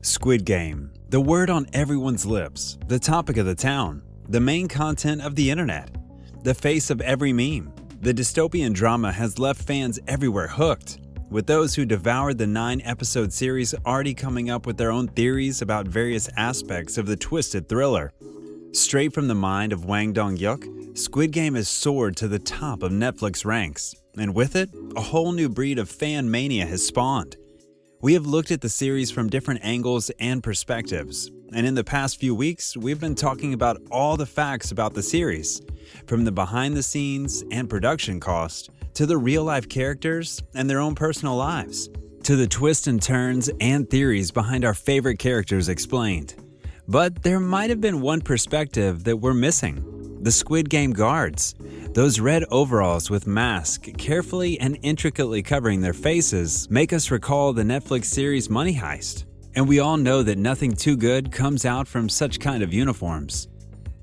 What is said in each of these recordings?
Squid Game, the word on everyone's lips, the topic of the town, the main content of the internet, the face of every meme. The dystopian drama has left fans everywhere hooked, with those who devoured the 9-episode series already coming up with their own theories about various aspects of the twisted thriller. Straight from the mind of Wang Dong-yuk, Squid Game has soared to the top of Netflix ranks, and with it, a whole new breed of fan mania has spawned. We have looked at the series from different angles and perspectives, and in the past few weeks, we've been talking about all the facts about the series, from the behind the scenes and production cost, to the real-life characters and their own personal lives, to the twists and turns and theories behind our favorite characters explained. But there might have been one perspective that we're missing: the Squid Game guards. Those red overalls with masks carefully and intricately covering their faces make us recall the Netflix series Money Heist. And we all know that nothing too good comes out from such kind of uniforms.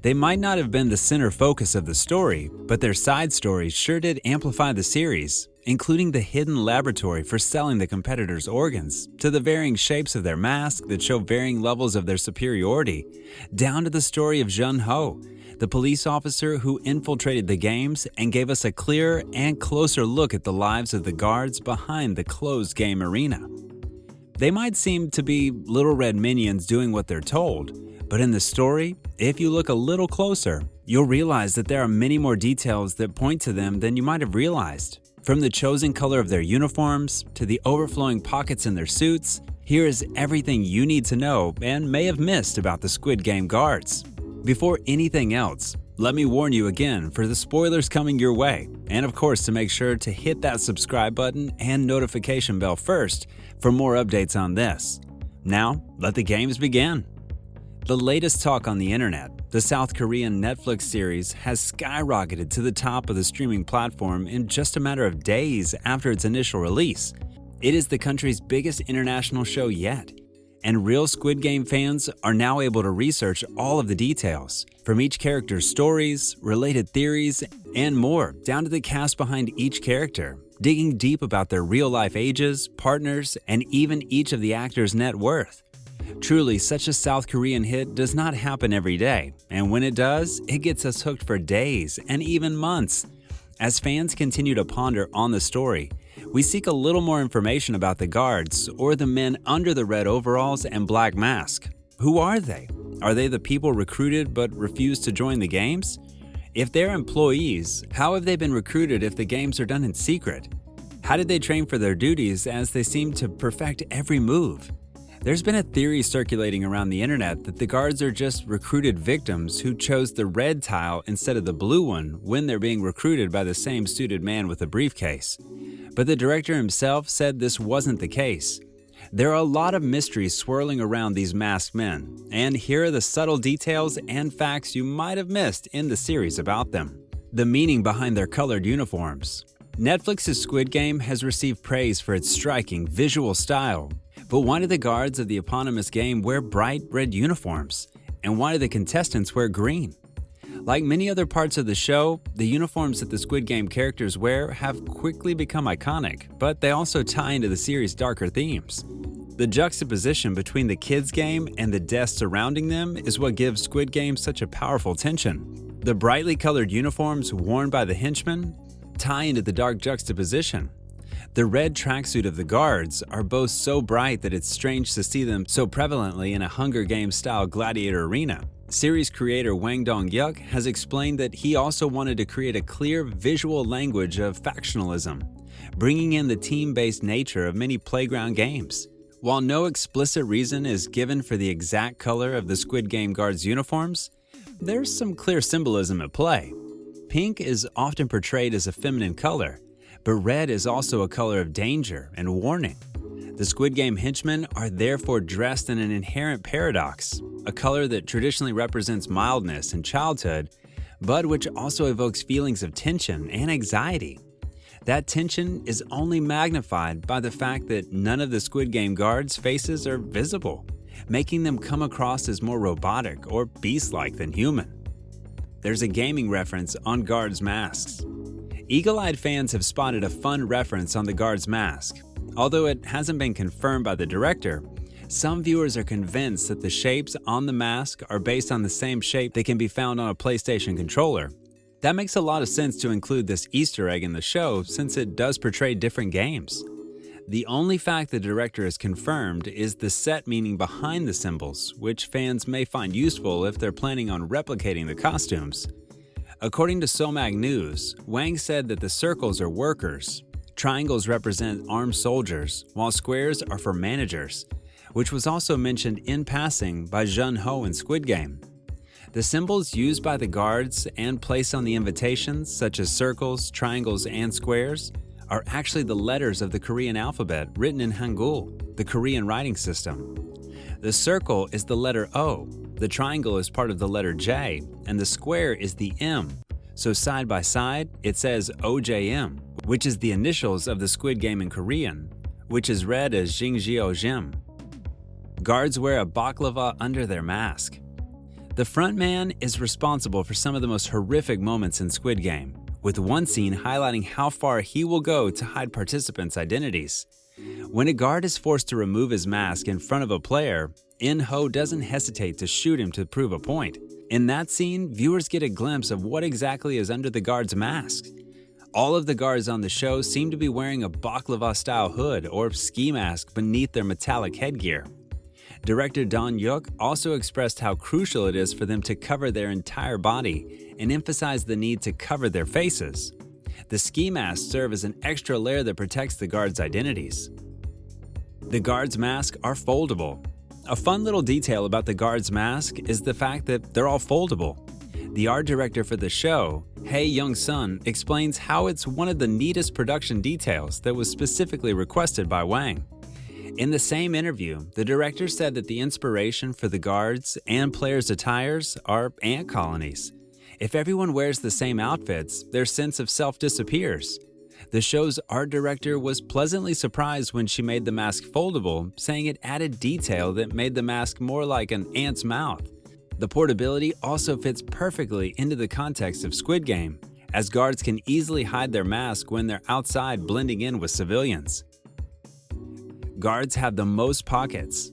They might not have been the center focus of the story, but their side stories sure did amplify the series, including the hidden laboratory for selling the competitors' organs, to the varying shapes of their masks that show varying levels of their superiority, down to the story of Jun Ho, the police officer who infiltrated the games and gave us a clearer and closer look at the lives of the guards behind the closed game arena. They might seem to be little red minions doing what they're told, but in the story, if you look a little closer, you'll realize that there are many more details that point to them than you might have realized. From the chosen color of their uniforms to the overflowing pockets in their suits, here is everything you need to know and may have missed about the Squid Game guards. Before anything else, let me warn you again for the spoilers coming your way, and of course to make sure to hit that subscribe button and notification bell first for more updates on this. Now, let the games begin. The latest talk on the internet, the South Korean Netflix series has skyrocketed to the top of the streaming platform in just a matter of days after its initial release. It is the country's biggest international show yet, and real Squid Game fans are now able to research all of the details, from each character's stories, related theories, and more, down to the cast behind each character, digging deep about their real-life ages, partners, and even each of the actors' net worth. Truly, such a South Korean hit does not happen every day, and when it does, it gets us hooked for days and even months. As fans continue to ponder on the story, we seek a little more information about the guards, or the men under the red overalls and black mask. Who are they? Are they the people recruited but refused to join the games? If they're employees, how have they been recruited if the games are done in secret? How did they train for their duties as they seem to perfect every move? There's been a theory circulating around the internet that the guards are just recruited victims who chose the red tile instead of the blue one when they're being recruited by the same suited man with a briefcase. But the director himself said this wasn't the case. There are a lot of mysteries swirling around these masked men, and here are the subtle details and facts you might have missed in the series about them. The meaning behind their colored uniforms. Netflix's Squid Game has received praise for its striking visual style. But why do the guards of the eponymous game wear bright red uniforms? And why do the contestants wear green? Like many other parts of the show, the uniforms that the Squid Game characters wear have quickly become iconic, but they also tie into the series' darker themes. The juxtaposition between the kids' game and the death surrounding them is what gives Squid Game such a powerful tension. The brightly colored uniforms worn by the henchmen tie into the dark juxtaposition. The red tracksuit of the guards are both so bright that it's strange to see them so prevalently in a Hunger Games-style gladiator arena. Series creator Wang Dong-yuk has explained that he also wanted to create a clear visual language of factionalism, bringing in the team-based nature of many playground games. While no explicit reason is given for the exact color of the Squid Game guards' uniforms, there's some clear symbolism at play. Pink is often portrayed as a feminine color, but red is also a color of danger and warning. The Squid Game henchmen are therefore dressed in an inherent paradox, a color that traditionally represents mildness and childhood, but which also evokes feelings of tension and anxiety. That tension is only magnified by the fact that none of the Squid Game guards' faces are visible, making them come across as more robotic or beastlike than human. There's a gaming reference on guards' masks. Eagle-eyed fans have spotted a fun reference on the guard's mask. Although it hasn't been confirmed by the director, Some viewers are convinced that the shapes on the mask are based on the same shape that can be found on a PlayStation controller. That makes a lot of sense to include this Easter egg in the show since it does portray different games. The only fact the director has confirmed is the set meaning behind the symbols, which fans may find useful if they're planning on replicating the costumes. According to SoMag News, Wang said that the circles are workers, triangles represent armed soldiers, while squares are for managers, which was also mentioned in passing by Jun Ho in Squid Game. The symbols used by the guards and placed on the invitations, such as circles, triangles, and squares, are actually the letters of the Korean alphabet written in Hangul, the Korean writing system. The circle is the letter O, the triangle is part of the letter J, and the square is the M. So side by side, it says OJM, which is the initials of the Squid Game in Korean, which is read as Jingjiojim. Guards wear a baklava under their mask. The frontman is responsible for some of the most horrific moments in Squid Game, with one scene highlighting how far he will go to hide participants' identities. When a guard is forced to remove his mask in front of a player, In-ho doesn't hesitate to shoot him to prove a point. In that scene, viewers get a glimpse of what exactly is under the guard's mask. All of the guards on the show seem to be wearing a baklava-style hood or ski mask beneath their metallic headgear. Director Don Yuk also expressed how crucial it is for them to cover their entire body and emphasized the need to cover their faces. The ski masks serve as an extra layer that protects the guards' identities. The guards' masks are foldable. A fun little detail about the guards' mask is the fact that they're all foldable. The art director for the show, Hae Young-sun, explains how it's one of the neatest production details that was specifically requested by Wang. In the same interview, the director said that the inspiration for the guards and players' attires are ant colonies. If everyone wears the same outfits, their sense of self disappears. The show's art director was pleasantly surprised when she made the mask foldable, saying it added detail that made the mask more like an ant's mouth. The portability also fits perfectly into the context of Squid Game, as guards can easily hide their mask when they're outside blending in with civilians. Guards have the most pockets.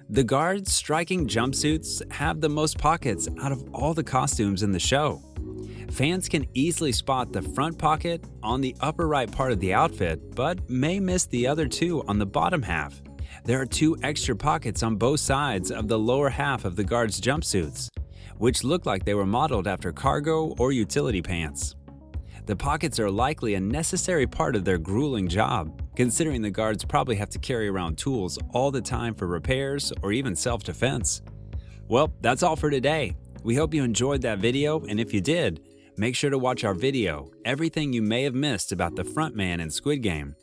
The guards striking jumpsuits have the most pockets out of all the costumes in the show. Fans can easily spot the front pocket on the upper right part of the outfit, but may miss the other two on the bottom half. There are 2 extra pockets on both sides of the lower half of the guards' jumpsuits, which look like they were modeled after cargo or utility pants. The pockets are likely a necessary part of their grueling job, considering the guards probably have to carry around tools all the time for repairs or even self-defense. Well, that's all for today. We hope you enjoyed that video, and if you did, make sure to watch our video, Everything You May Have Missed About the Frontman in Squid Game.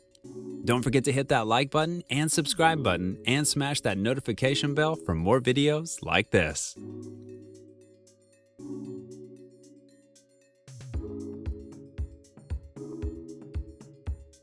Don't forget to hit that like button and subscribe button and smash that notification bell for more videos like this.